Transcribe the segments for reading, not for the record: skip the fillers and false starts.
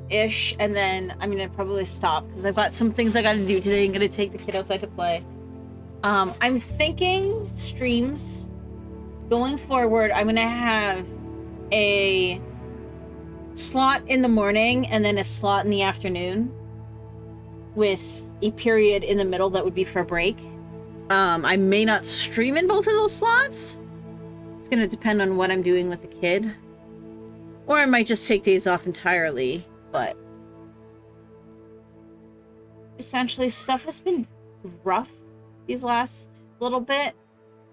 ish, and then I'm gonna probably stop because I've got some things I gotta do today. I'm gonna take the kid outside to play. I'm thinking streams going forward. I'm gonna have a slot in the morning and then a slot in the afternoon with a period in the middle that would be for a break. I may not stream in both of those slots. It's gonna depend on what I'm doing with the kid. Or I might just take days off entirely, but essentially stuff has been rough these last little bit,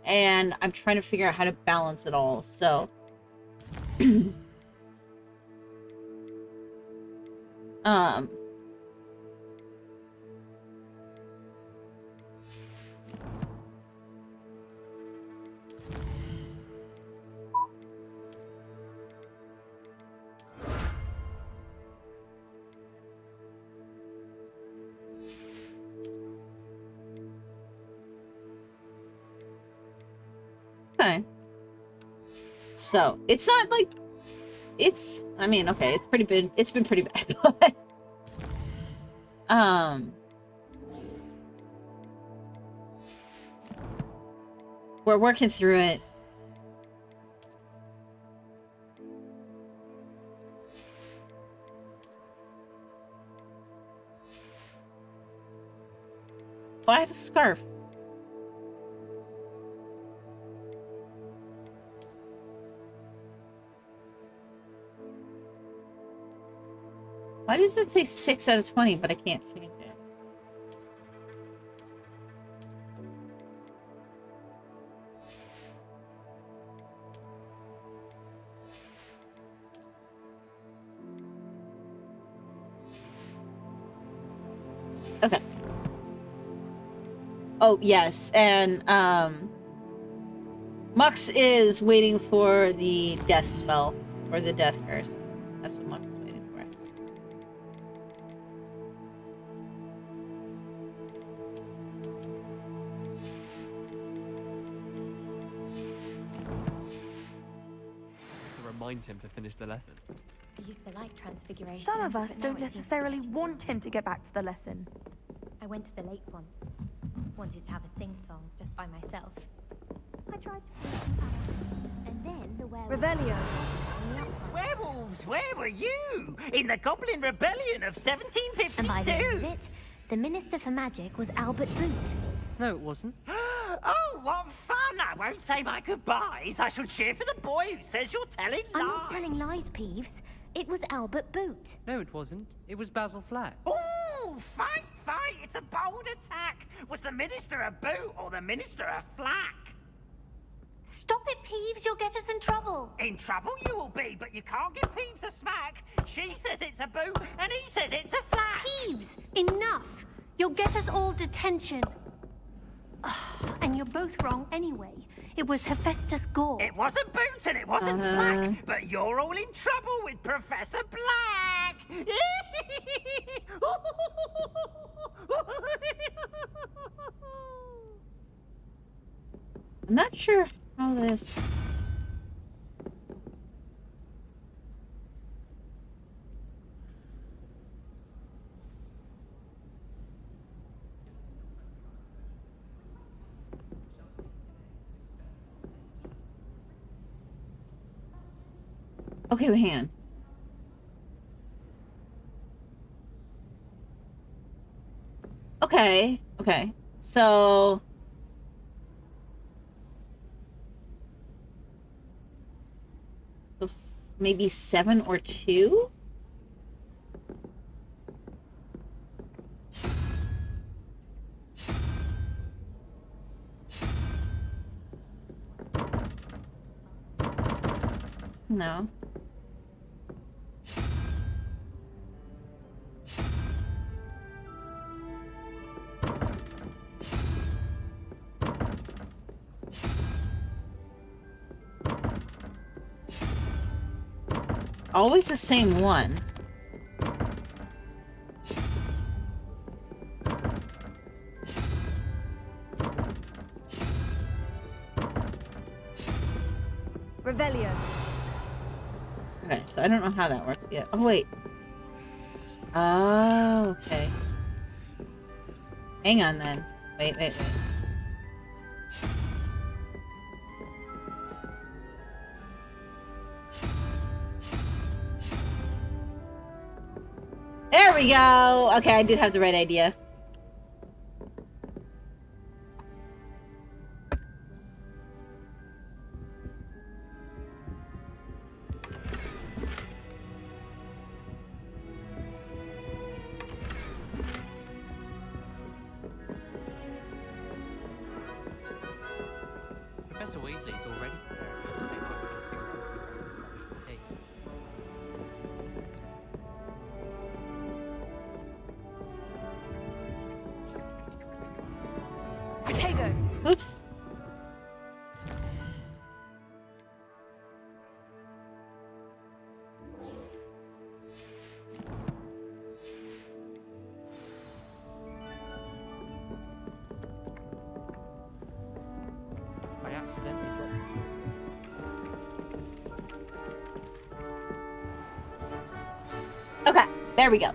and I'm trying to figure out how to balance it all, so okay. So it's not like it's, I mean, okay, it's been pretty bad, but we're working through it. Oh, I have a scarf. Why does it say 6 out of 20, but I can't change it? Okay. Oh, yes, and, Mux is waiting for the death spell, or the death curse. That's what Mux is waiting for. To remind him to finish the lesson. I used to like Transfiguration. Some of us but now don't it seems necessarily too want boring. him to get back to the lesson. I went to the lake once. Wanted to have a sing-song just by myself. I tried to play some out, and then the werewolf... Revelio. Werewolves, where were you? In the Goblin Rebellion of 1752? And by the end of it, the Minister for Magic was Albert Boot. No, it wasn't. Oh, what fun! I won't say my goodbyes. I shall cheer for the boy who says you're telling lies. I'm not telling lies, Peeves. It was Albert Boot. No, it wasn't. It was Basil Flack. Ooh, fight, fight! It's a bold attack. Was the Minister a boot or the Minister a flack? Stop it, Peeves. You'll get us in trouble. In trouble you will be, but you can't give Peeves a smack. She says it's a boot, and he says it's a flack. Peeves, enough. You'll get us all detention. And you're both wrong anyway. It was Hephaestus Gore. It wasn't boot and it wasn't flack, but you're all in trouble with Professor Black. I'm not sure how this... Okay, hang on. Okay, okay. So... maybe 7 or 2? No. Always the same one. Revelio. Okay, so I don't know how that works yet. Oh, wait. Oh, okay. Hang on then. Wait. There we go! Okay, I did have the right idea. Professor Weasley's already tea. Potato! Oops. I accidentally dropped Okay, there we go.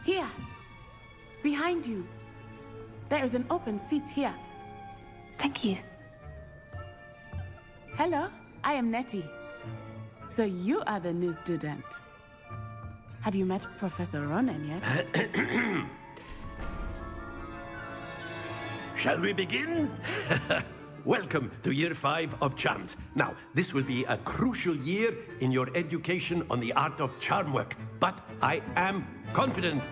Here. Behind you. There is an open seat here. Thank you. Hello, I am Nettie. So you are the new student. Have you met Professor Ronan yet? Shall we begin? Welcome to Year 5 of Charms. Now, this will be a crucial year in your education on the art of charm work, but I am confident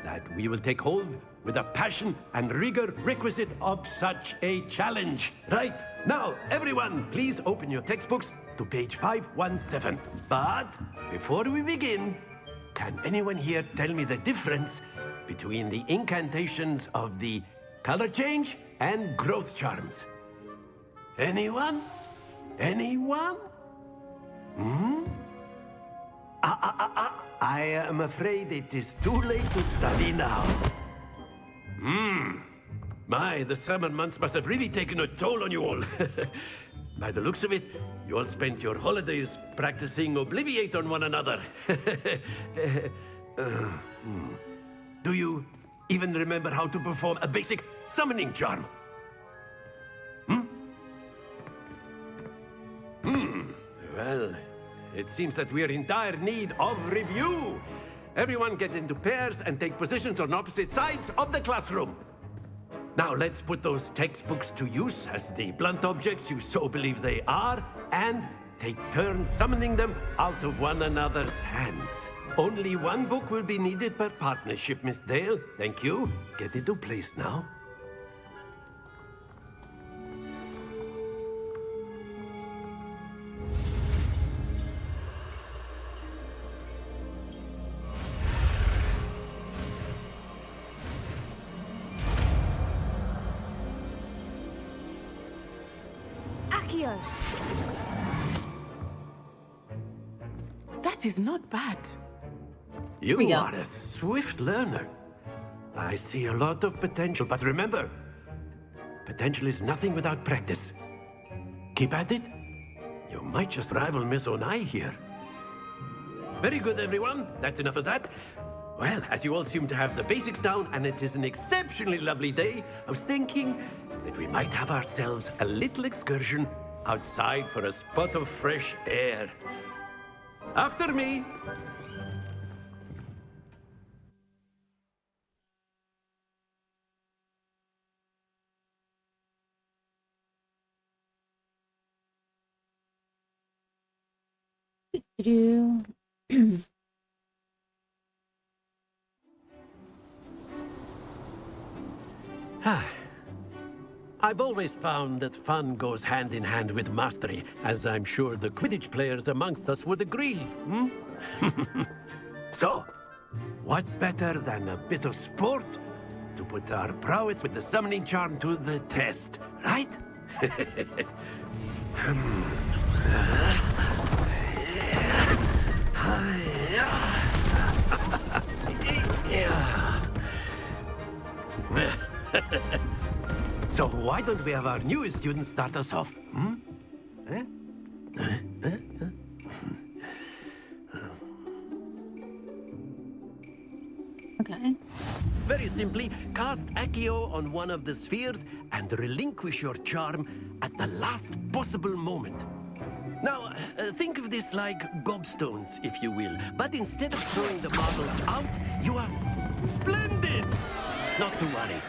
that we will take hold with the passion and rigor requisite of such a challenge. Right, now, everyone, please open your textbooks to page 517. But before we begin, can anyone here tell me the difference between the incantations of the color change and growth charms? Anyone? Anyone? I am afraid it is too late to study now. My, the summer months must have really taken a toll on you all. By the looks of it, you all spent your holidays practicing Obliviate on one another. Do you even remember how to perform a basic summoning charm? Well, it seems that we are in dire need of review. Everyone get into pairs and take positions on opposite sides of the classroom. Now let's put those textbooks to use as the blunt objects you so believe they are, and take turns summoning them out of one another's hands. Only one book will be needed per partnership, Miss Dale. Thank you. Get into place now. Accio! That is not bad. You we go. are a swift learner. I see a lot of potential, but remember, potential is nothing without practice. Keep at it. You might just rival Miss Onai here. Very good, everyone. That's enough of that. Well, as you all seem to have the basics down, and it is an exceptionally lovely day, I was thinking that we might have ourselves a little excursion outside for a spot of fresh air. After me. Do. I've always found that fun goes hand in hand with mastery, as I'm sure the Quidditch players amongst us would agree. So, what better than a bit of sport to put our prowess with the summoning charm to the test, right? So why don't we have our newest student start us off? Eh? Okay. Very simply, cast Accio on one of the spheres and relinquish your charm at the last possible moment. Now, think of this like gobstones, if you will. But instead of throwing the marbles out, you are splendid! Not to worry.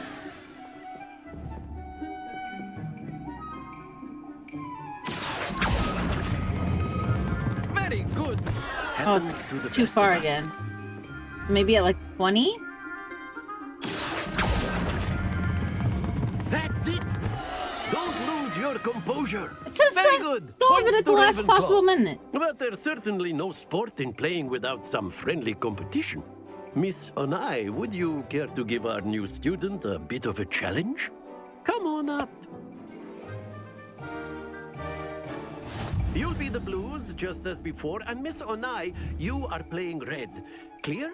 Very good. Oh, Happens to the too best far of us. again. So maybe at like 20? That's it! Don't lose your composure. It says Very that. good. Go over Points it at the to last Ravenclaw. possible minute. But there's certainly no sport in playing without some friendly competition. Miss Onai, would you care to give our new student a bit of a challenge? Come on up. You'll be the blues, just as before, and Miss Onai, you are playing red. Clear?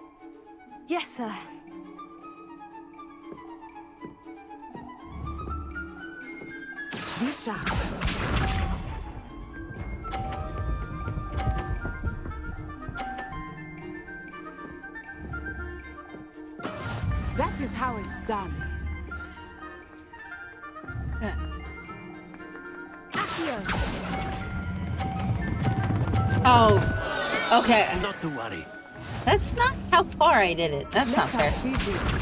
Yes, sir. Be sharp. That is how it's done. Okay. Accio! Oh, okay. Not to worry. That's not how far I did it. That's not Let fair. us see this.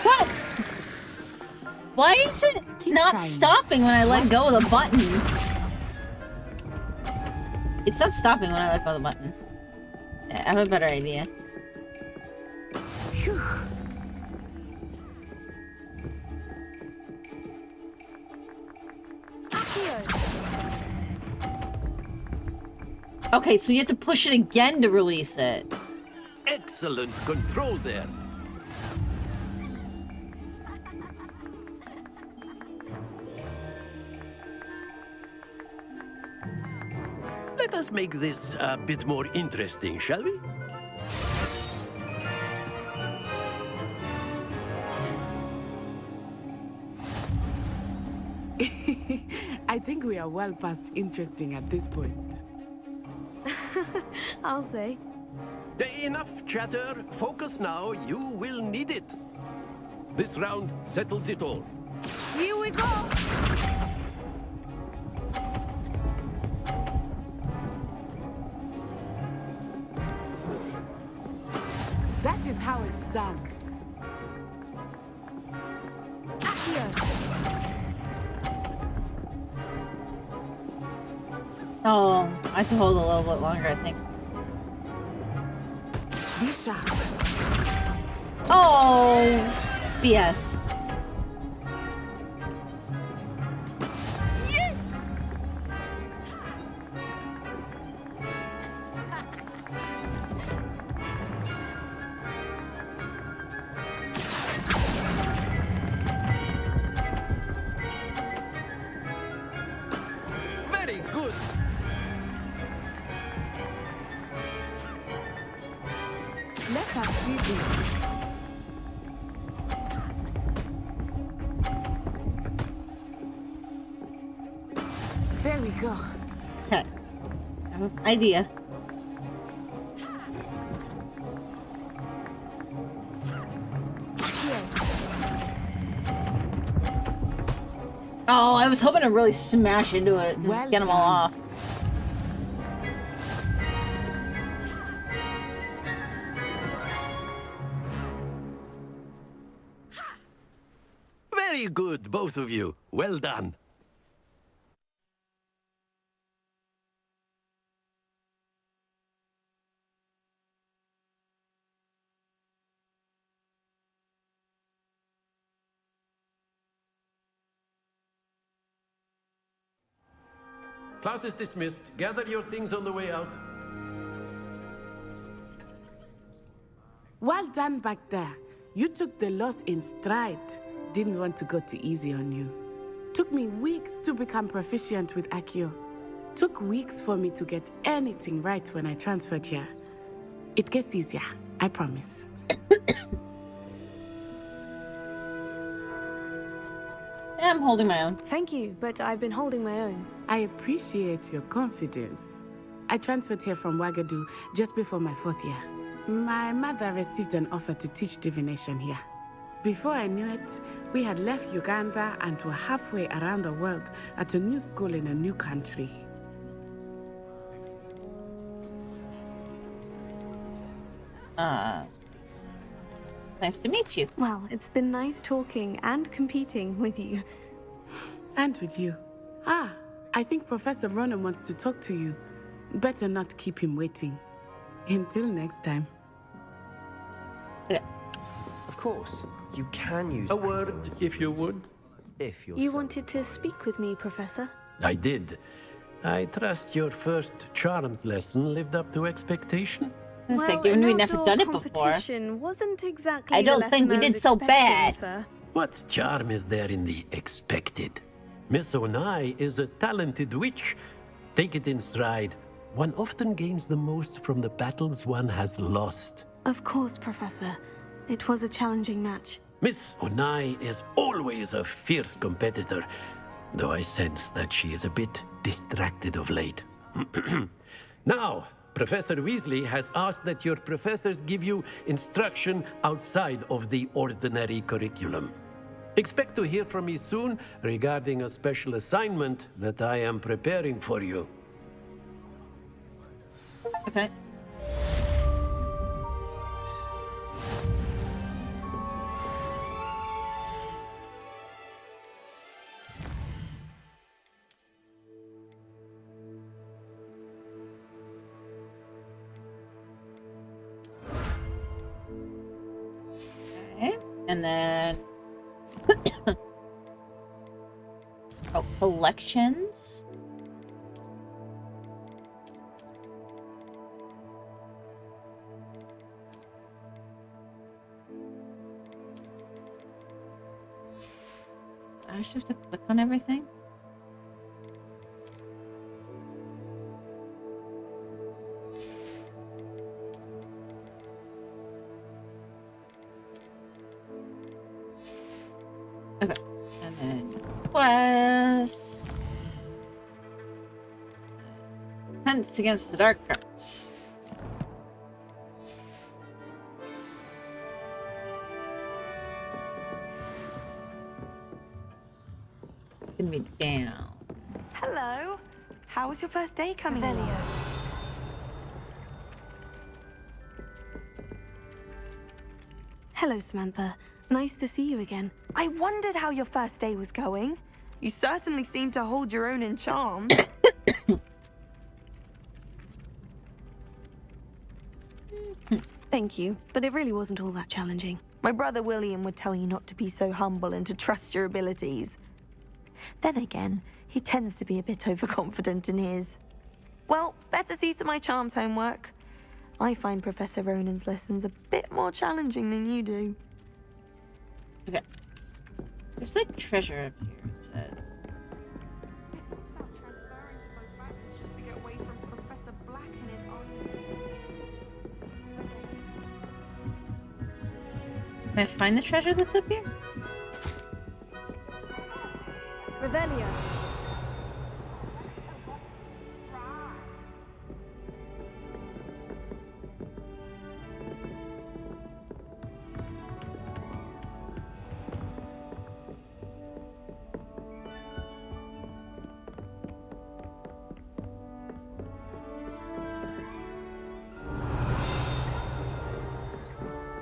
What? Why is it not trying. stopping when I let go of the button? It's not stopping when I let go of the button. Yeah, I have a better idea. Phew. Accio! Okay, so you have to push it again to release it. Excellent control there. Let us make this a bit more interesting, shall we? I think we are well past interesting at this point. I'll say. Enough chatter. Focus now. You will need it. This round settles it all. Here we go! That is how it's done. Accio! Oh, I can hold a little bit longer, I think. Be sharp. Oh, BS. Very good. Let us see this. There we go. Okay. I have an idea. Oh, I was hoping to really smash into it and Well get them all done. off. Very good, both of you. Well done. Class is dismissed. Gather your things on the way out. Well done back there. You took the loss in stride. Didn't want to go too easy on you. Took me weeks to become proficient with Accio. Took weeks for me to get anything right when I transferred here. It gets easier, I promise. I'm holding my own. Thank you, but I've been holding my own. I appreciate your confidence. I transferred here from Wagadu just before my 4th year. My mother received an offer to teach divination here. Before I knew it, we had left Uganda and were halfway around the world at a new school in a new country. Nice to meet you. Well, it's been nice talking and competing with you. And with you. I think Professor Ronan wants to talk to you. Better not keep him waiting. Until next time. Okay. Of course, you can use A word, if you would. if you're You so wanted to speak with me, Professor? I did. I trust your first charms lesson lived up to expectation. Given we've never outdoor done it before. competition wasn't exactly I the don't think lesson we I did was so expecting, bad. Sir. What charm is there in the expected? Miss Onai is a talented witch. Take it in stride. One often gains the most from the battles one has lost. Of course, Professor. It was a challenging match. Miss Onai is always a fierce competitor, though I sense that she is a bit distracted of late. Now, Professor Weasley has asked that your professors give you instruction outside of the ordinary curriculum. Expect to hear from me soon regarding a special assignment that I am preparing for you. Okay. Okay. And then oh, collections. I just have to click on everything. Okay, and then quest. Defense against the dark arts. It's gonna be down. Hello. How was your first day coming along? Hello, Samantha. Nice to see you again. I wondered how your first day was going. You certainly seem to hold your own in charms. Thank you, but it really wasn't all that challenging. My brother William would tell you not to be so humble and to trust your abilities. Then again, he tends to be a bit overconfident in his. Well, better see to my charms homework. I find Professor Ronan's lessons a bit more challenging than you do. Okay. There's like treasure up here, it says. I thought about transferring to Hogwarts just to get away from Professor Black and his Can I find the treasure that's up here? Revelio.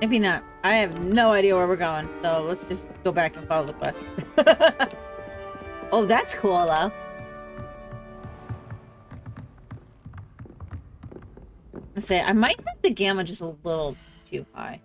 Maybe not. I have no idea where we're going, so let's just go back and follow the quest. Oh, that's cool, though. I say I might have the gamma just a little too high.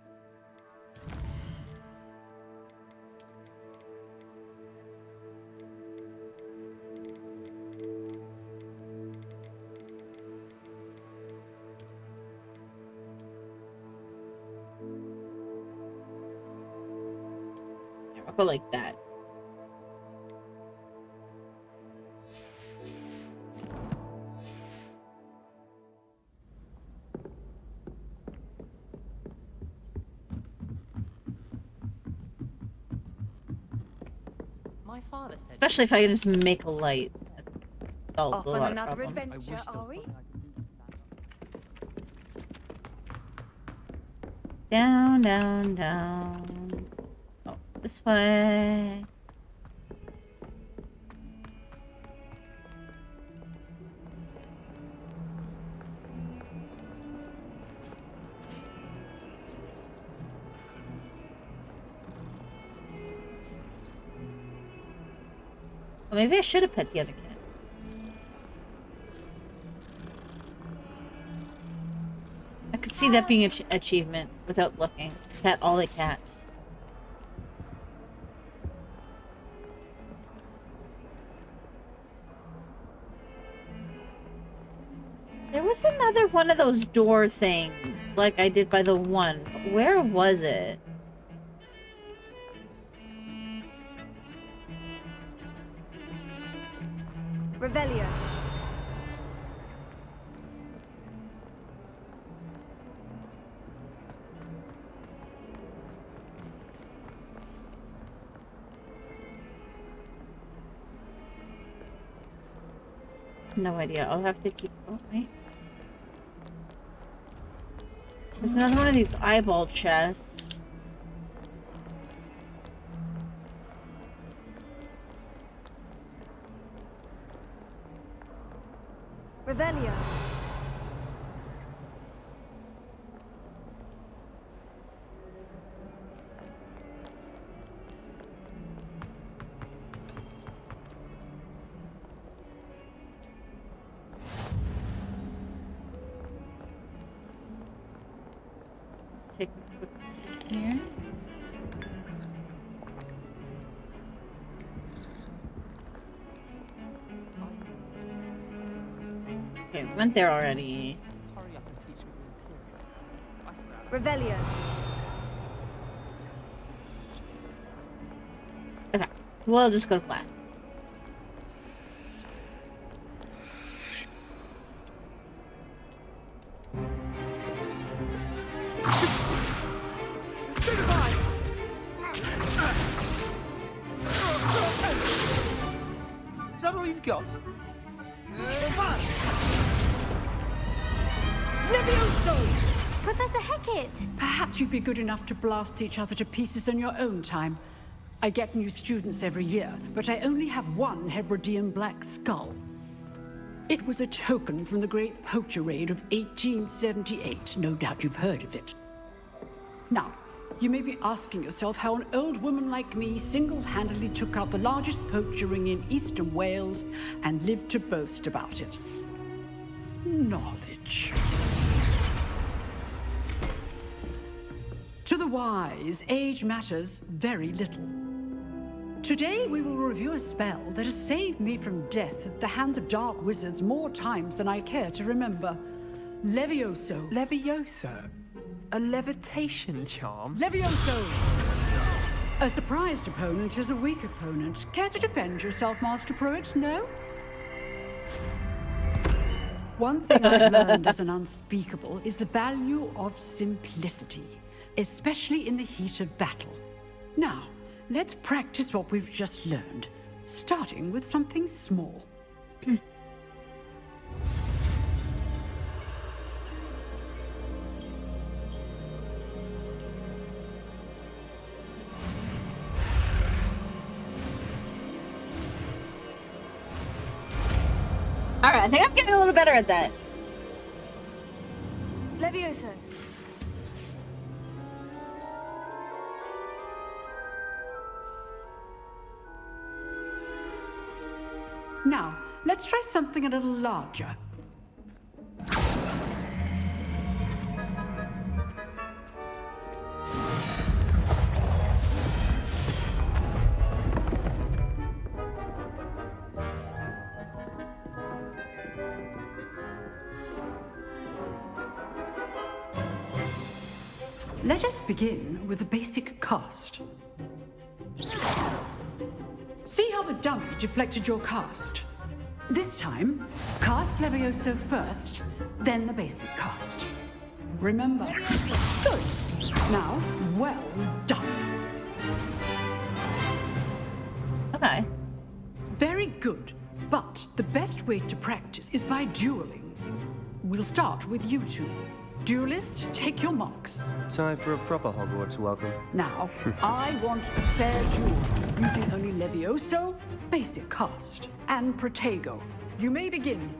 Go like that. My father said. Especially if I can just make a light. That solves Off a on lot of another problems. adventure, are we? Down, down, down. Oh, this way. Well, maybe I should have pet the other cat. I could see that being an achievement without looking. Pet all the cats. There was another one of those door things, like I did by the one. Where was it? Revelio. No idea. I'll have to keep. Oh, wait. There's another one of these eyeball chests. Revelio. Let's take a quick look here. Okay, we went there already. Hurry up and teach me the Imperial. I swear. Revelio. Okay, we'll just go to class. Is that all you've got? Professor Hecat! Perhaps you'd be good enough to blast each other to pieces in your own time. I get new students every year, but I only have one Hebridean black skull. It was a token from the Great Poacher Raid of 1878. No doubt you've heard of it. Now, you may be asking yourself how an old woman like me single-handedly took out the largest poacher ring in eastern Wales and lived to boast about it. Knowledge. To the wise, age matters very little. Today we will review a spell that has saved me from death at the hands of dark wizards more times than I care to remember. Levioso. Levioso? A levitation charm? Levioso! A surprised opponent is a weak opponent. Care to defend yourself, Master Pruitt? No? One thing I've learned as an unspeakable is the value of simplicity, especially in the heat of battle. Now, let's practice what we've just learned, starting with something small. Alright, I think I'm getting a little better at that. Levioso. Now, let's try something a little larger. Let us begin with the basic cast. See how the dummy deflected your cast? This time, cast Levioso first, then the basic cast. Remember? Good. Now, well done. Okay. Very good. But the best way to practice is by dueling. We'll start with you two. Duelists, take your marks. Time for a proper Hogwarts welcome. Now, I want a fair duel, using only Levioso, basic cast, and Protego. You may begin.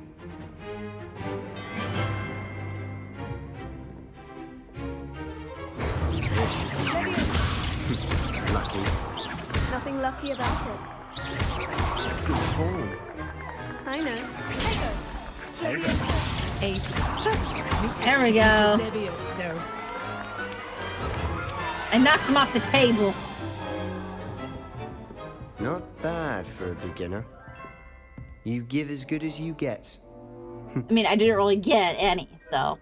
Lucky. Nothing lucky about it. Good call. I know. There we go. Levioso. I knocked him off the table. Not bad for a beginner. You give as good as you get. I mean, I didn't really get any, so.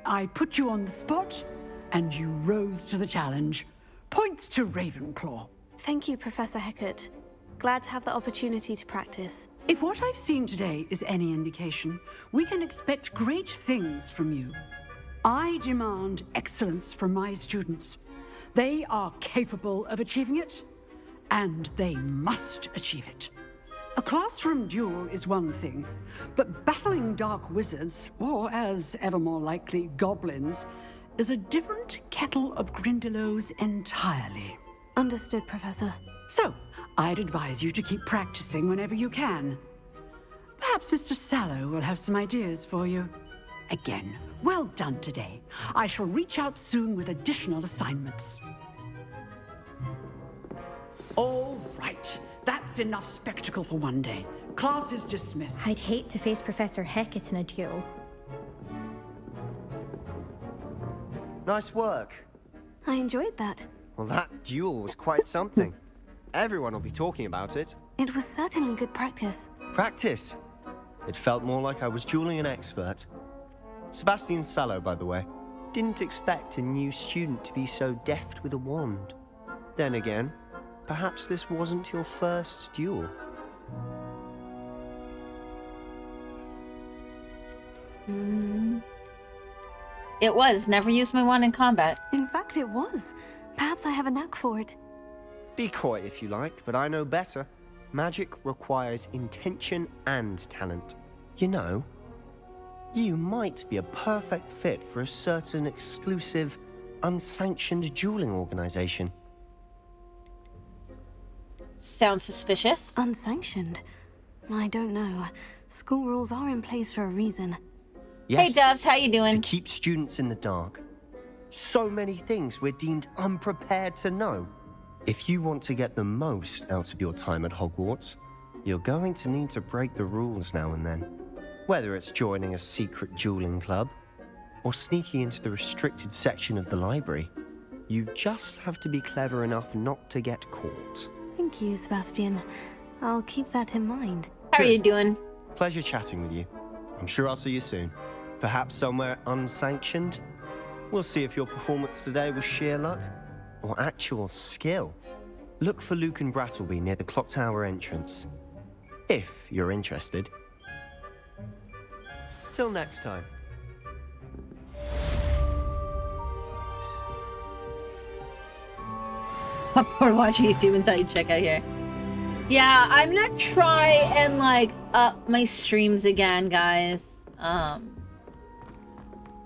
I put you on the spot, and you rose to the challenge. Points to Ravenclaw. Thank you, Professor Hecat. Glad to have the opportunity to practice. If what I've seen today is any indication, we can expect great things from you. I demand excellence from my students. They are capable of achieving it, and they must achieve it. A classroom duel is one thing, but battling dark wizards, or as ever more likely, goblins, is a different kettle of Grindylows entirely. Understood, Professor. So, I'd advise you to keep practicing whenever you can. Perhaps Mr. Sallow will have some ideas for you. Again, well done today. I shall reach out soon with additional assignments. All right. That's enough spectacle for one day. Class is dismissed. I'd hate to face Professor Hecat in a duel. Nice work. I enjoyed that. Well, that duel was quite something. Everyone will be talking about it. It was certainly good practice. Practice. It felt more like I was dueling an expert. Sebastian Sallow, by the way. Didn't expect a new student to be so deft with a wand. Then again, perhaps this wasn't your first duel. It was. Never used my wand in combat. In fact, it was. Perhaps I have a knack for it. Be coy if you like, but I know better. Magic requires intention and talent. You know, you might be a perfect fit for a certain exclusive, unsanctioned dueling organization. Sounds suspicious. Unsanctioned? I don't know. School rules are in place for a reason. Yes, Hey Dubs, how you to doing? keep students in the dark. So many things we're deemed unprepared to know. If you want to get the most out of your time at Hogwarts, you're going to need to break the rules now and then. Whether it's joining a secret dueling club, or sneaking into the restricted section of the library, you just have to be clever enough not to get caught. Thank you, Sebastian. I'll keep that in mind. How are you doing? Pleasure chatting with you. I'm sure I'll see you soon. Perhaps somewhere unsanctioned? We'll see if your performance today was sheer luck or actual skill. Look for Luke and Brattleby near the clock tower entrance, if you're interested. Till next time. I'm bored watching YouTube and thought you'd check out here. Yeah, I'm gonna try and like up my streams again, guys.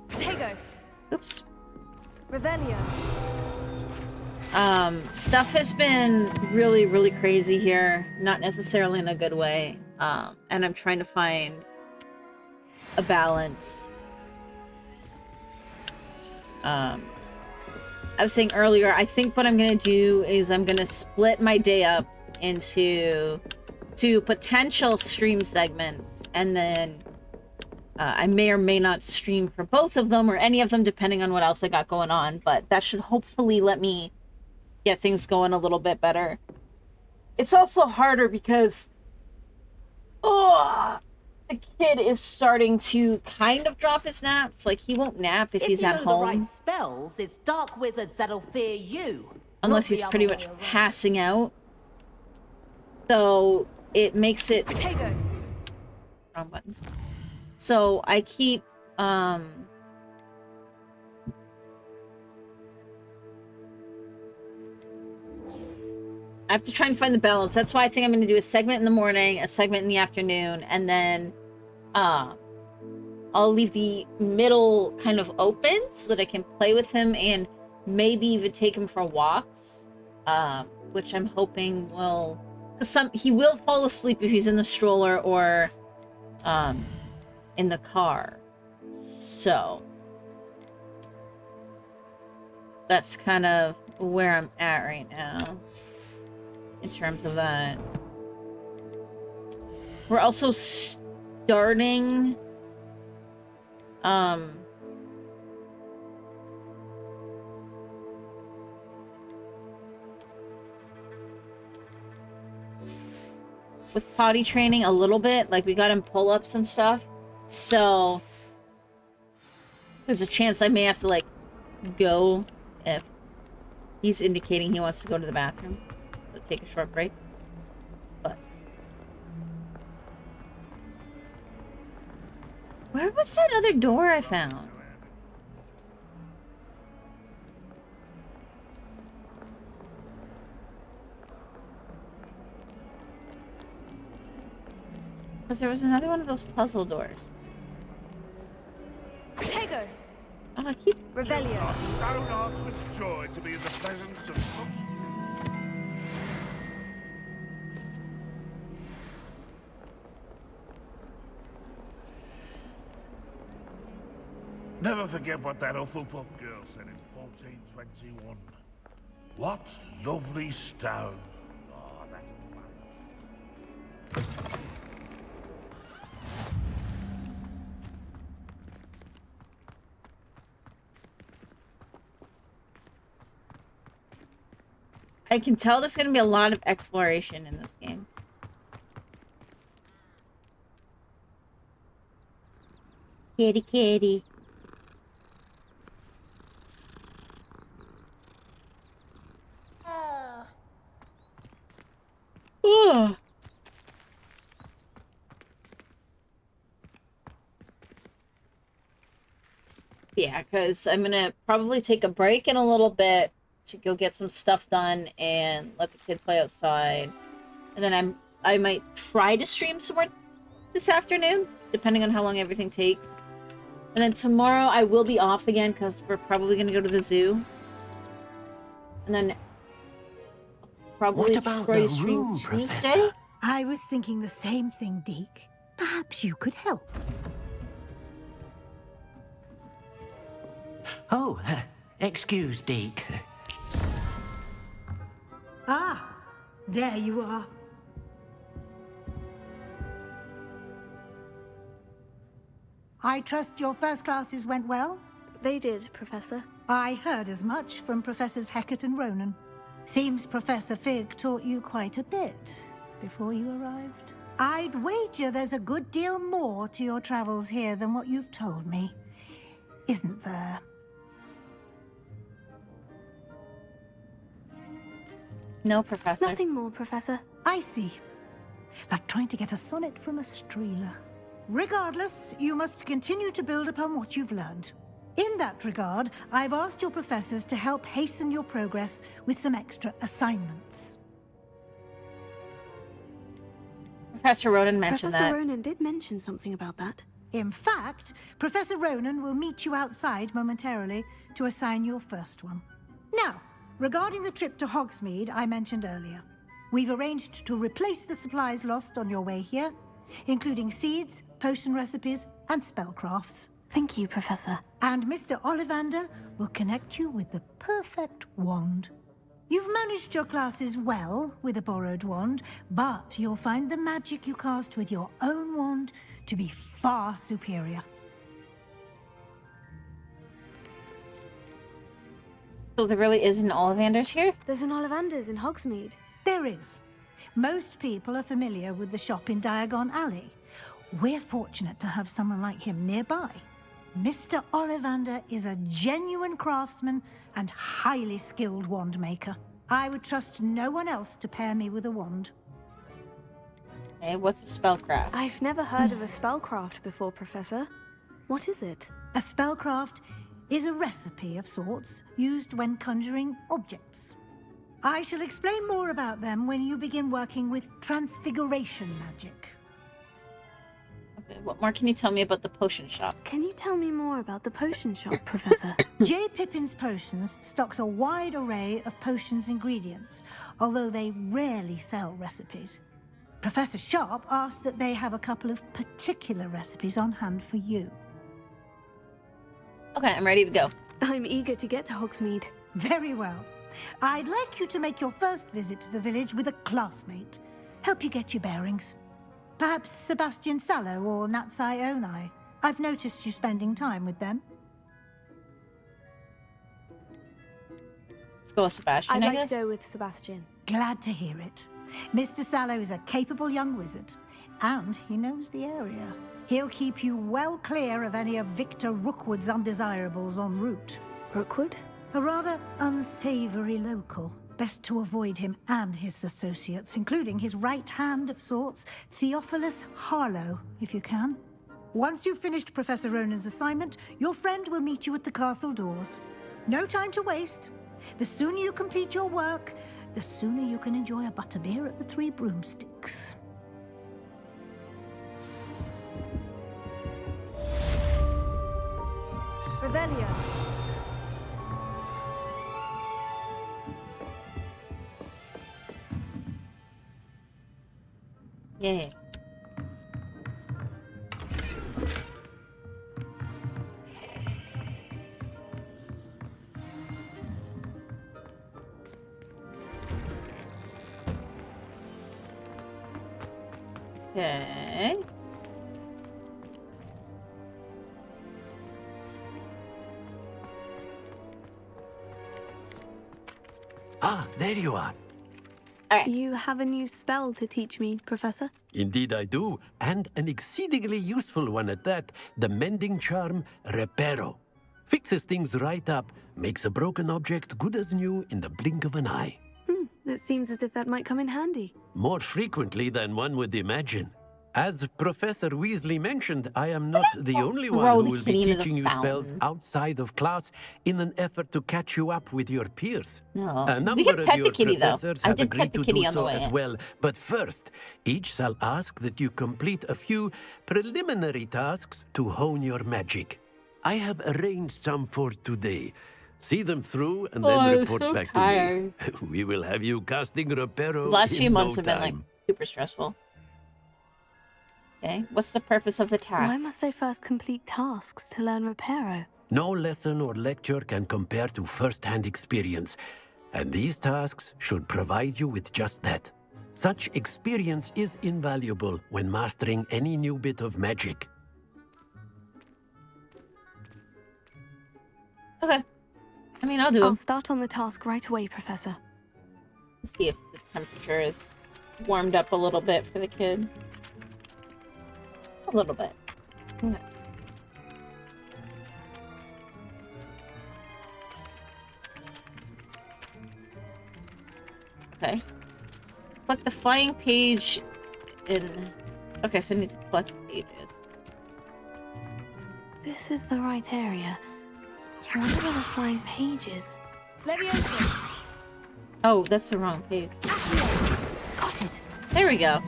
Protego! Oops. Revelio! Stuff has been really crazy here. Not necessarily in a good way. And I'm trying to find a balance. I was saying earlier, I think what I'm gonna do is I'm gonna split my day up into two potential stream segments, and then I may or may not stream for both of them or any of them, depending on what else I got going on, but that should hopefully let me get things going a little bit better. It's also harder because the kid is starting to kind of drop his naps. Like, he won't nap if he's at home. If you know the right spells, it's dark wizards that'll fear you. Unless he's pretty much passing out. So, it makes it... Potato! Wrong button. So, I keep, I have to try and find the balance. That's why I think I'm going to do a segment in the morning, a segment in the afternoon, and then I'll leave the middle kind of open so that I can play with him and maybe even take him for walks, which I'm hoping will... Because he will fall asleep if he's in the stroller or in the car. So that's kind of where I'm at right now. In terms of that. We're also starting with potty training a little bit. Like, we got him pull-ups and stuff. So there's a chance I may have to, like, go if he's indicating he wants to go to the bathroom. Take a short break, but where was that other door I found? Because there was another one of those puzzle doors. Potato! Oh, I keep... Revelio. Our stone hearts with joy to be in the presence of such... Never forget what that Hufflepuff girl said in 1421. What lovely stone. Oh, that's classic. I can tell there's going to be a lot of exploration in this game. Kitty, kitty. Oh. Yeah, because I'm gonna probably take a break in a little bit to go get some stuff done and let the kid play outside. And then I might try to stream some more this afternoon, depending on how long everything takes. And then tomorrow I will be off again because we're probably gonna go to the zoo. And then probably what about try the to stream room, Tuesday. Professor? I was thinking the same thing, Deke. Perhaps you could help. Oh, excuse, Deke. Ah, there you are. I trust your first classes went well? They did, Professor. I heard as much from Professors Hecat and Ronan. Seems Professor Fig taught you quite a bit before you arrived. I'd wager there's a good deal more to your travels here than what you've told me. Isn't there? No, Professor. Nothing more, Professor. I see. Like trying to get a sonnet from a streeler. Regardless, you must continue to build upon what you've learned. In that regard, I've asked your professors to help hasten your progress with some extra assignments. Professor Ronan mentioned that. Professor Ronan did mention something about that. In fact, Professor Ronan will meet you outside momentarily to assign your first one. Now, regarding the trip to Hogsmeade I mentioned earlier, we've arranged to replace the supplies lost on your way here, including seeds, potion recipes, and spellcrafts. Thank you, Professor. And Mr. Ollivander will connect you with the perfect wand. You've managed your classes well with a borrowed wand, but you'll find the magic you cast with your own wand to be far superior. So there really is an Ollivander's here? There's an Ollivander's in Hogsmeade. There is. Most people are familiar with the shop in Diagon Alley. We're fortunate to have someone like him nearby. Mr. Ollivander is a genuine craftsman and highly skilled wand maker. I would trust no one else to pair me with a wand. Hey, what's a spellcraft? I've never heard of a spellcraft before, Professor. What is it? A spellcraft is a recipe of sorts used when conjuring objects. I shall explain more about them when you begin working with transfiguration magic. Okay, what more can you tell me about the potion shop? Can you tell me more about the potion shop, Professor? J. Pippin's Potions stocks a wide array of potions ingredients, although they rarely sell recipes. Professor Sharp asked that they have a couple of particular recipes on hand for you. Okay, I'm ready to go. I'm eager to get to Hogsmeade. Very well. I'd like you to make your first visit to the village with a classmate. Help you get your bearings. Perhaps Sebastian Sallow or Natsai Onai. I've noticed you spending time with them. Let's go with Sebastian, I'd like to go with Sebastian. Glad to hear it. Mr. Sallow is a capable young wizard, and he knows the area. He'll keep you well clear of any of Victor Rookwood's undesirables en route. Rookwood? A rather unsavory local. Best to avoid him and his associates, including his right hand of sorts, Theophilus Harlow, if you can. Once you've finished Professor Ronan's assignment, your friend will meet you at the castle doors. No time to waste. The sooner you complete your work, the sooner you can enjoy a butterbeer at the Three Broomsticks. Revelio. Yeah. Okay. Ah, there you are. You have a new spell to teach me, Professor? Indeed I do, and an exceedingly useful one at that. The mending charm, Reparo. Fixes things right up, makes a broken object good as new in the blink of an eye. It seems as if that might come in handy. More frequently than one would imagine. As Professor Weasley mentioned, I am not the only one who will be teaching you spells outside of class in an effort to catch you up with your peers. No. A We number can of pet your the kitty, though. professors I have did pet agreed the to kitty do on the so way as in. well. But first, each shall ask that you complete a few preliminary tasks to hone your magic. I have arranged some for today. See them through and then I'm report so back tired. to me. We will have you casting Reparo The last in few months no have been like time. super stressful. Okay, what's the purpose of the task? Why must I first complete tasks to learn Reparo? No lesson or lecture can compare to first-hand experience, and these tasks should provide you with just that. Such experience is invaluable when mastering any new bit of magic. Okay. I mean, I'll do I'll them. start on the task right away, Professor. Let's see if the temperature is warmed up a little bit for the kid. A little bit. Okay. Okay. Collect the flying page in... Okay, so I need to collect the pages. This is the right area. I wonder where the flying page is. Leviosa! Oh, that's the wrong page. Got it. There we go.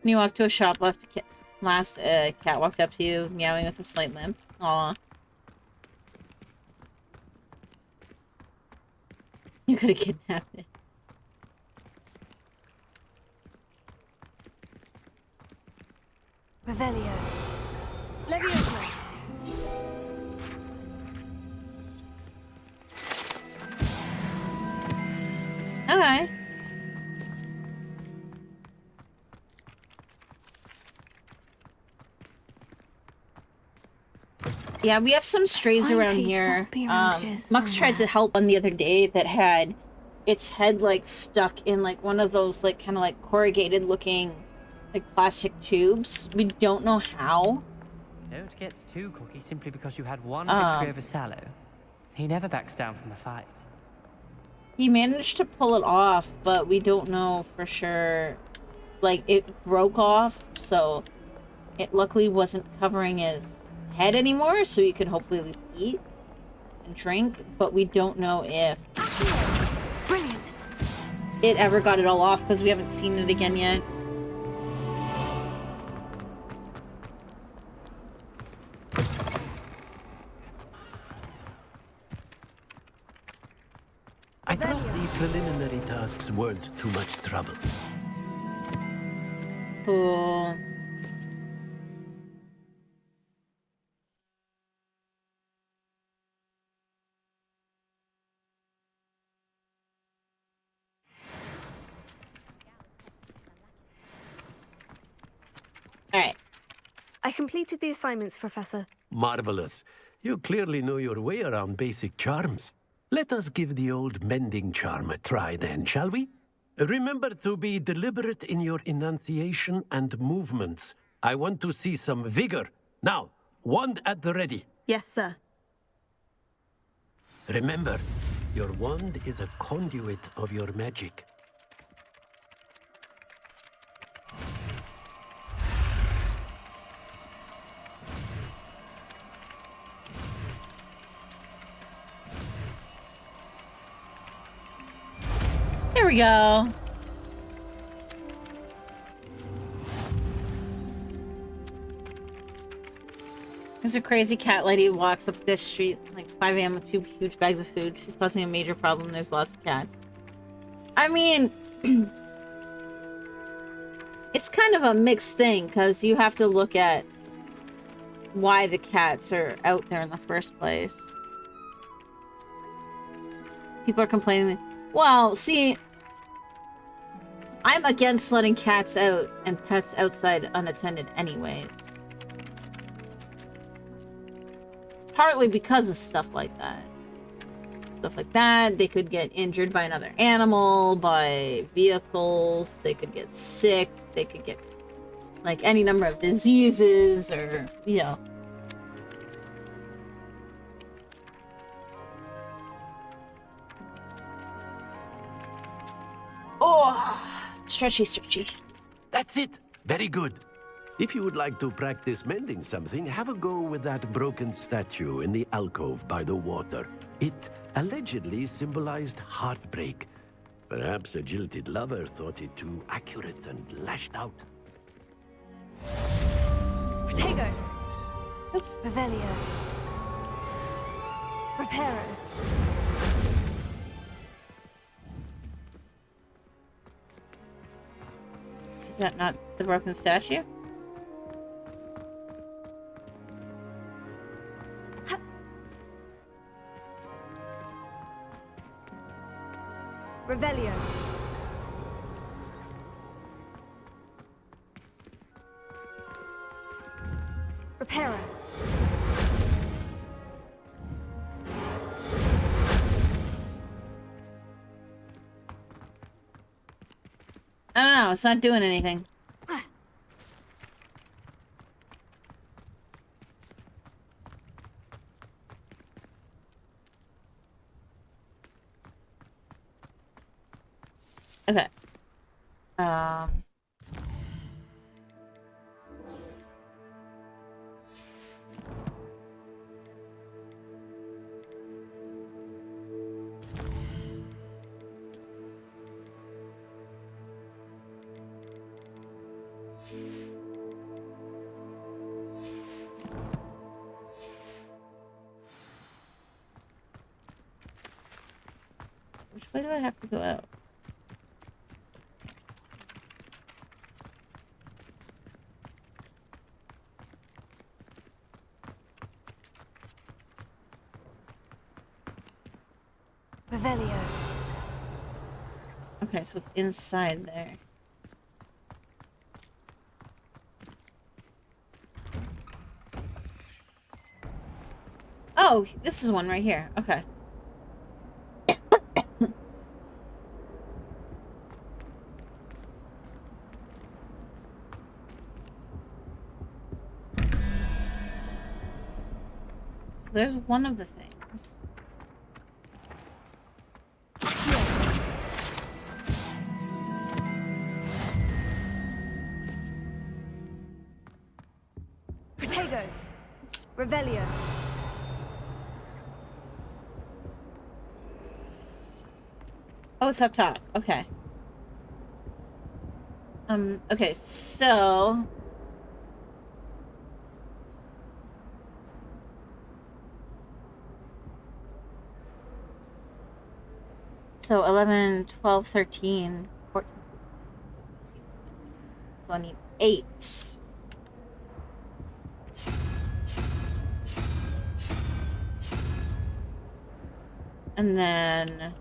When you walk to a shop, last cat walked up to you, meowing with a slight limp. Aw. You could have kidnapped it. Revelio. Leviosa! Okay. Yeah, we have some strays Flying around page here. must be around here Mux tried to somewhere. help one the other day that had its head like stuck in like one of those like kind of like corrugated looking like plastic tubes. We don't know how. Don't get too cocky simply because you had one victory over Sallow. He never backs down from the fight. He managed to pull it off, but we don't know for sure. Like, it broke off, so it luckily wasn't covering his head anymore, so he could hopefully at least eat and drink, but we don't know if Brilliant. it ever got it all off, because we haven't seen it again yet. I trust the preliminary tasks weren't too much trouble. Cool. Alright. I completed the assignments, Professor. Marvelous. You clearly know your way around basic charms. Let us give the old mending charm a try then, shall we? Remember to be deliberate in your enunciation and movements. I want to see some vigor. Now, wand at the ready. Yes, sir. Remember, your wand is a conduit of your magic. There we go. There's a crazy cat lady who walks up this street like 5 a.m. with 2 huge bags of food. She's causing a major problem. There's lots of cats. I mean, it's kind of a mixed thing, because you have to look at why the cats are out there in the first place. People are complaining. Well, see, I'm against letting cats out and pets outside unattended anyways. Partly because of stuff like that. Stuff like that, they could get injured by another animal, by vehicles, they could get sick, they could get, like, any number of diseases, or, you know. Oh, stretchy, stretchy. That's it. Very good. If you would like to practice mending something, have a go with that broken statue in the alcove by the water. It allegedly symbolized heartbreak. Perhaps a jilted lover thought it too accurate and lashed out. Protego. Oops. Revelio. Reparo. Is that not the broken statue? Revelio. Reparo. I don't know, it's not doing anything. Okay. Which way do I have to go out? Revelio. Okay, so it's inside there. Oh, this is one right here. Okay. So there's one of the things. Protego. Revelio. Oh, it's up top. Okay. Okay, so... So 11, 12, 13, 14. So I need 8. And then...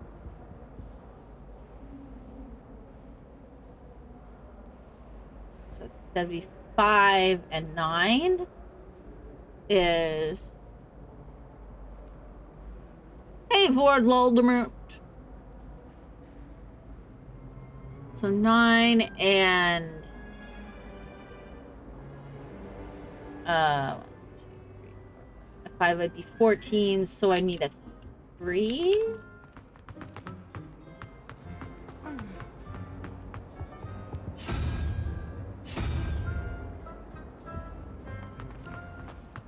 So it's gonna be 5 and 9 is... Hey, Vord Voldemort. So 9 and... 5 would be 14, so I need a 3?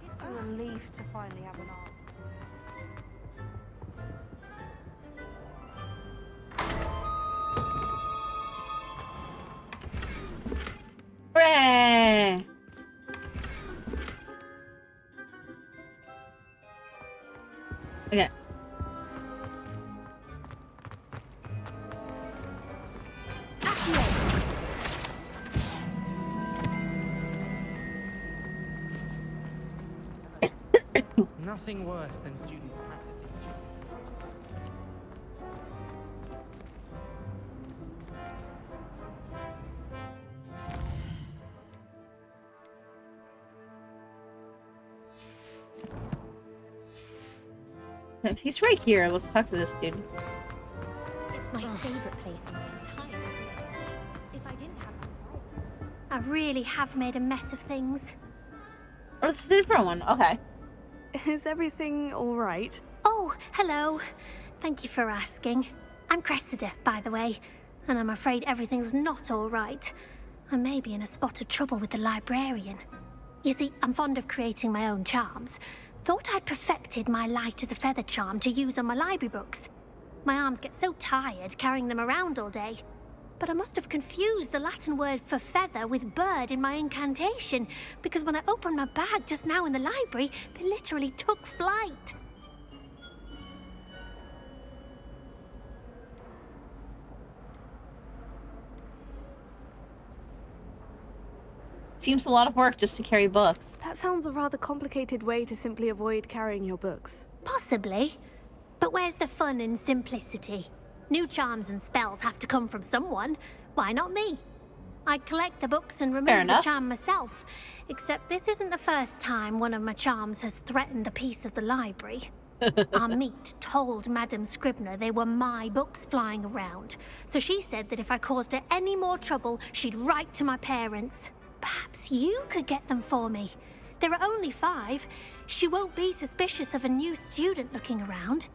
It's a relief to finally have an arm. Hooray! Okay. Nothing worse than students practicing. If he's right here, let's talk to this dude. It's my favorite place in my entire school. If I didn't have I really have made a mess of things. Oh, it's a different one. Okay. Is everything all right? Oh, hello. Thank you for asking. I'm Cressida, by the way, and I'm afraid everything's not all right. I may be in a spot of trouble with the librarian. You see, I'm fond of creating my own charms. Thought I'd perfected my light as a feather charm to use on my library books. My arms get so tired carrying them around all day. But I must have confused the Latin word for feather with bird in my incantation, because when I opened my bag just now in the library, they literally took flight. Seems a lot of work just to carry books. That sounds a rather complicated way to simply avoid carrying your books. Possibly. But where's the fun in simplicity? New charms and spells have to come from someone. Why not me? I collect the books and remove the charm myself. Except this isn't the first time one of my charms has threatened the peace of the library. Our meet told Madame Scribner they were my books flying around. So she said that if I caused her any more trouble, she'd write to my parents. Perhaps you could get them for me. There are only 5. She won't be suspicious of a new student looking around.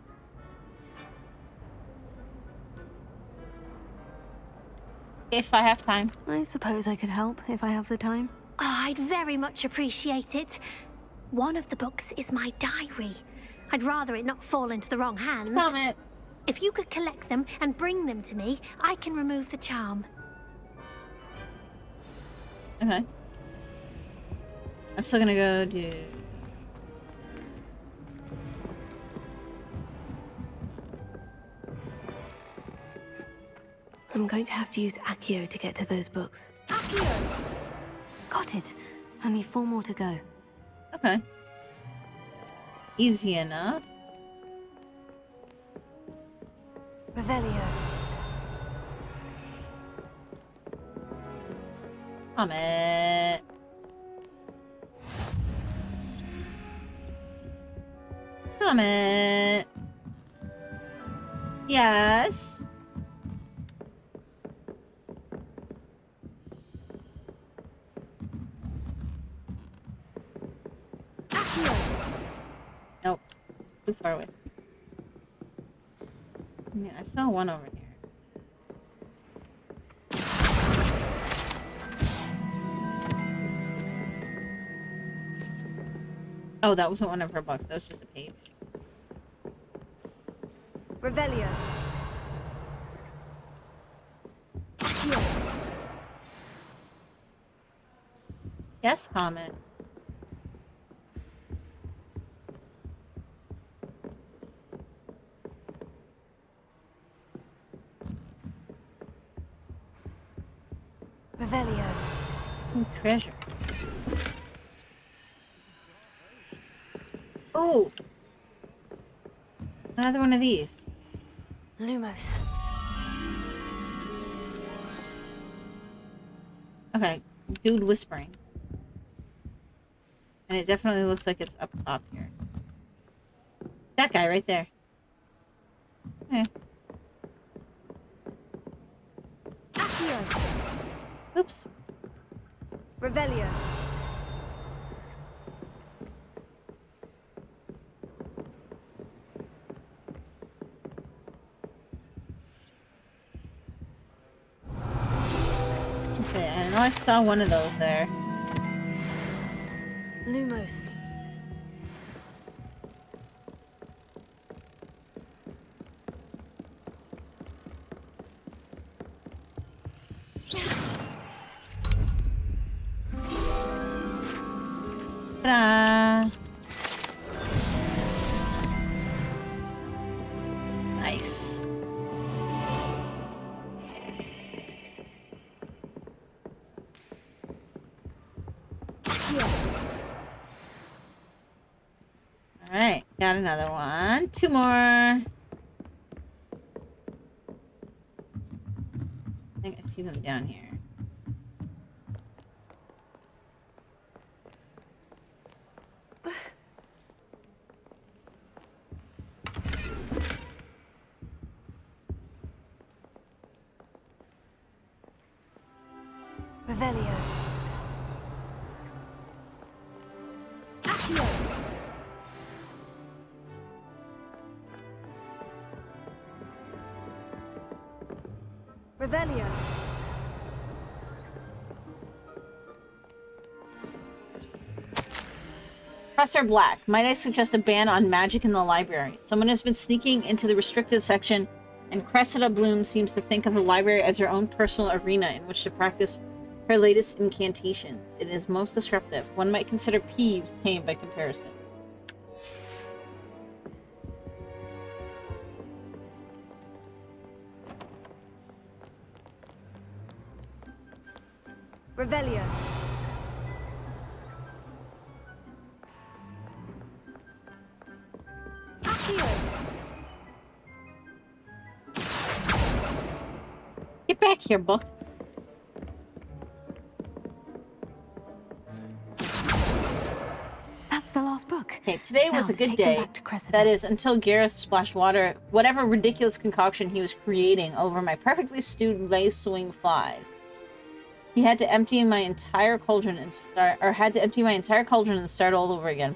If I have time. I suppose I could help if I have the time. Oh, I'd very much appreciate it. One of the books is my diary. I'd rather it not fall into the wrong hands. Comment. If you could collect them and bring them to me, I can remove the charm. Okay. I'm still gonna go do... I'm going to have to use Accio to get to those books. Accio! Got it. Only 4 more to go. Okay. Easy enough. Revelio. Comment. Comet. Yes. Nope. Too far away. I mean, I saw one over here. Oh, that wasn't one of her books. That was just a page. Revelio. Yes, Comet. Revelio. Ooh, treasure. Oh! Another one of these. Lumos. Okay, dude whispering. And it definitely looks like it's up top here. That guy right there. Okay. Oops. Revelio. Okay, I know I saw one of those there. Lumos. Ta-da! Nice. Alright, got another one. Two more. I think I see them down here. Revelio. Revelio. Professor Black, might I suggest a ban on magic in the library? Someone has been sneaking into the restricted section, and Cressida Bloom seems to think of the library as her own personal arena in which to practice her latest incantations. It is most disruptive. One might consider Peeves tame by comparison. Revelio. Get back here, book. That's the last book. Okay, today was a good day. That is, until Gareth splashed water, whatever ridiculous concoction he was creating over my perfectly stewed lace-wing flies. He had to empty my entire cauldron and start all over again.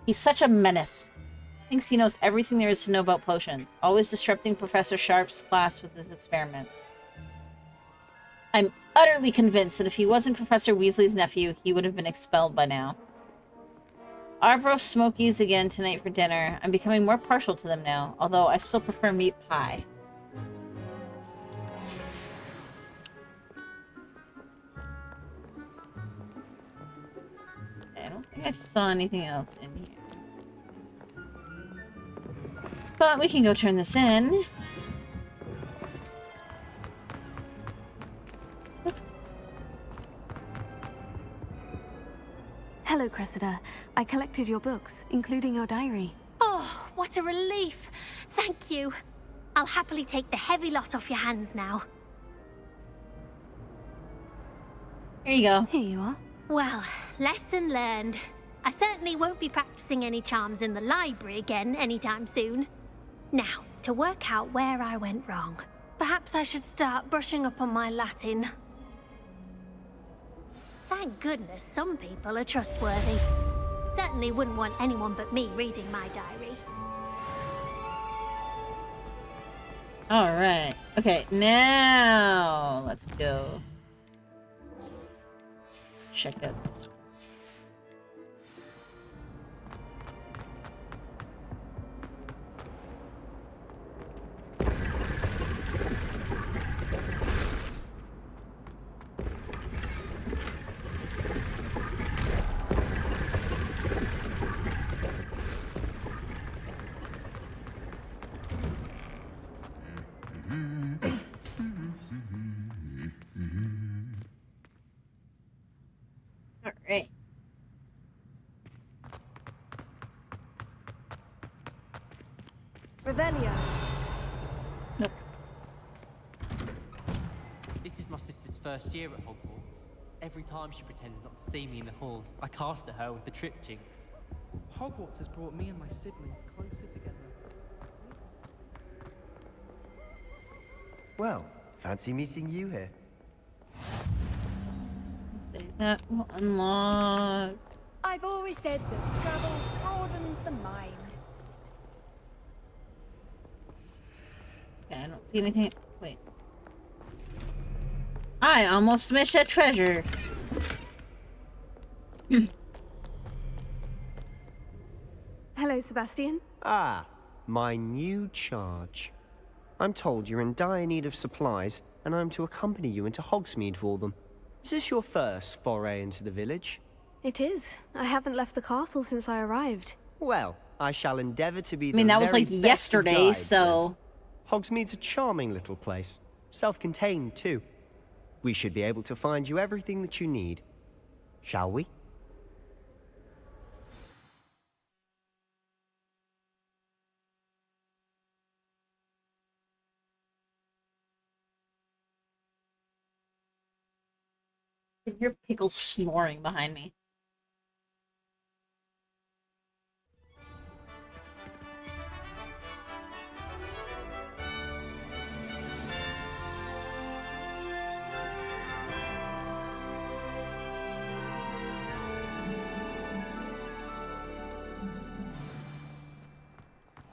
He's such a menace. Thinks he knows everything there is to know about potions, always disrupting Professor Sharp's class with his experiments. I'm utterly convinced that if he wasn't Professor Weasley's nephew, he would have been expelled by now. Arbro Smokies again tonight for dinner. I'm becoming more partial to them now, although I still prefer meat pie. I don't think I saw anything else in here. But we can go turn this in. Oops. Hello, Cressida. I collected your books, including your diary. Oh, what a relief. Thank you. I'll happily take the heavy lot off your hands now. Here you go. Here you are. Well, lesson learned. I certainly won't be practicing any charms in the library again anytime soon. Now, to work out where I went wrong. Perhaps I should start brushing up on my Latin. Thank goodness some people are trustworthy. Certainly wouldn't want anyone but me reading my diary. Alright. Okay, now let's go. Check out this one. Alright. Revelio. Nope. This is my sister's first year at Hogwarts. Every time she pretends not to see me in the halls, I cast at her with the trip jinx. Hogwarts has brought me and my siblings closer together. Well, fancy meeting you here. That will unlock. I've always said that travel broadens the mind. Okay, I don't see anything. Wait. I almost missed a treasure. Hello, Sebastian. Ah, my new charge. I'm told you're in dire need of supplies, and I'm to accompany you into Hogsmeade for them. Is this your first foray into the village? It is. I haven't left the castle since I arrived. Well, I shall endeavour to be the that was very like best of yesterday, guides, so... then. Hogsmeade's a charming little place. Self-contained, too. We should be able to find you everything that you need. Shall we? I can hear Pickles snoring behind me.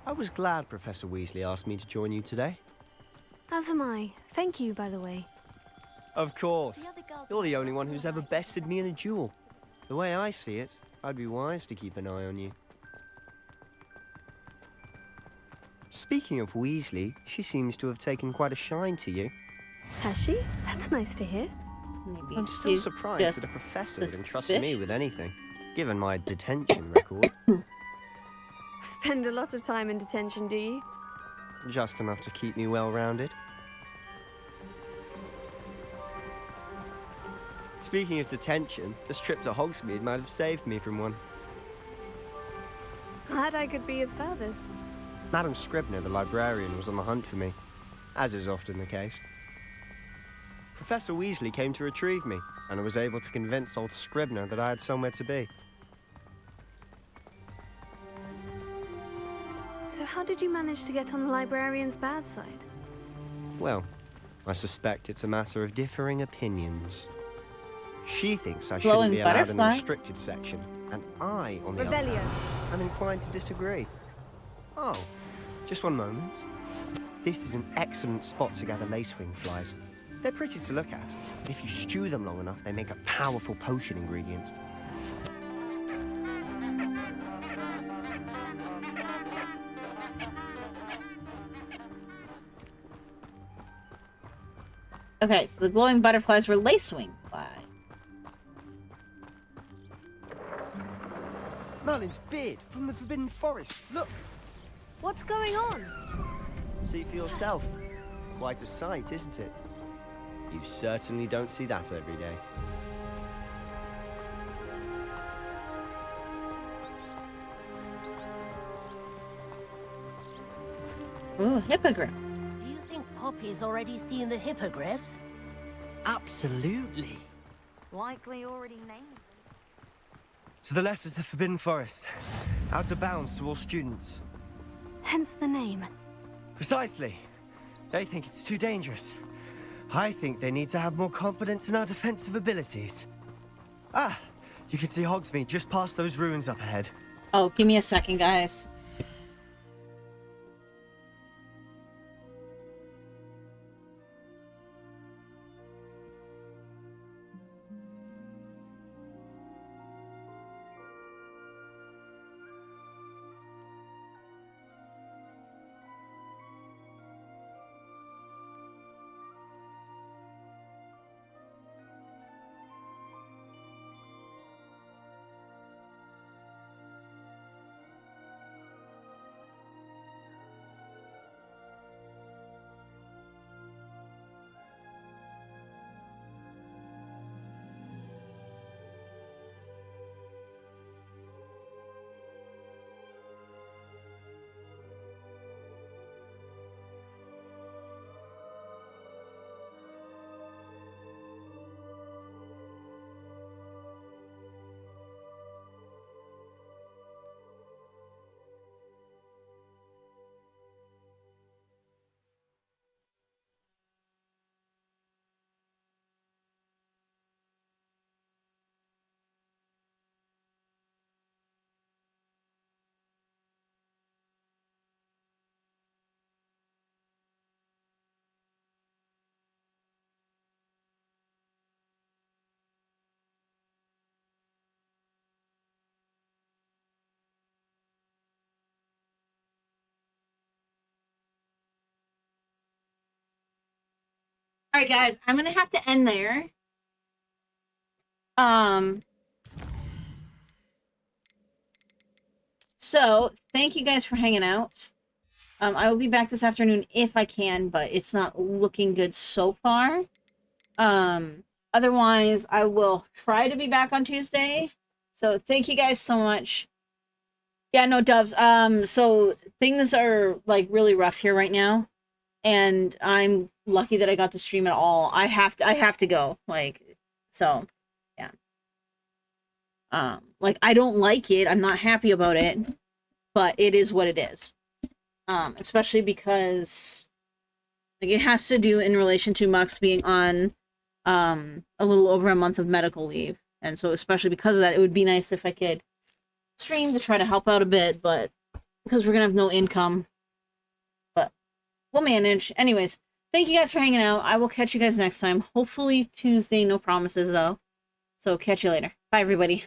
I was glad Professor Weasley asked me to join you today. As am I. Thank you, by the way. Of course. You're the only one who's ever bested me in a duel. The way I see it, I'd be wise to keep an eye on you. Speaking of Weasley, she seems to have taken quite a shine to you. Has she? That's nice to hear. Maybe I'm still surprised that a professor would entrust me with anything, given my detention record. Spend a lot of time in detention, do you? Just enough to keep me well-rounded. Speaking of detention, this trip to Hogsmeade might have saved me from one. Glad I could be of service. Madam Scribner, the librarian, was on the hunt for me, as is often the case. Professor Weasley came to retrieve me, and I was able to convince old Scribner that I had somewhere to be. So how did you manage to get on the librarian's bad side? Well, I suspect it's a matter of differing opinions. She thinks I shouldn't be allowed in the restricted section, and I, on the other hand, am inclined to disagree. Oh, just one moment. This is an excellent spot to gather lacewing flies. They're pretty to look at. If you stew them long enough, they make a powerful potion ingredient. Okay, so the glowing butterflies were lacewing flies. Merlin's beard from the Forbidden Forest. Look! What's going on? See for yourself. Quite a sight, isn't it? You certainly don't see that every day. Ooh, hippogriff. Do you think Poppy's already seen the hippogriffs? Absolutely. Likely already named To the left is the Forbidden Forest. Out of bounds to all students. Hence the name. Precisely. They think it's too dangerous. I think they need to have more confidence in our defensive abilities. Ah, you can see Hogsmeade just past those ruins up ahead. Oh, give me a second, guys. All right, guys, I'm gonna have to end there. So thank you guys for hanging out. I will be back this afternoon if I can, but it's not looking good so far. Otherwise, I will try to be back on Tuesday. So thank you guys so much. Yeah, no, Dubs. So things are like really rough here right now, and I'm lucky that I got to stream at all. I have to go. Like, so, yeah. Like, I don't like it. I'm not happy about it, but it is what it is. Especially because like it has to do in relation to Mux being on a little over a month of medical leave. And so especially because of that, it would be nice if I could stream to try to help out a bit, but because we're gonna have no income. But we'll manage. Anyways, thank you guys for hanging out. I will catch you guys next time. Hopefully Tuesday, no promises though. So catch you later. Bye everybody.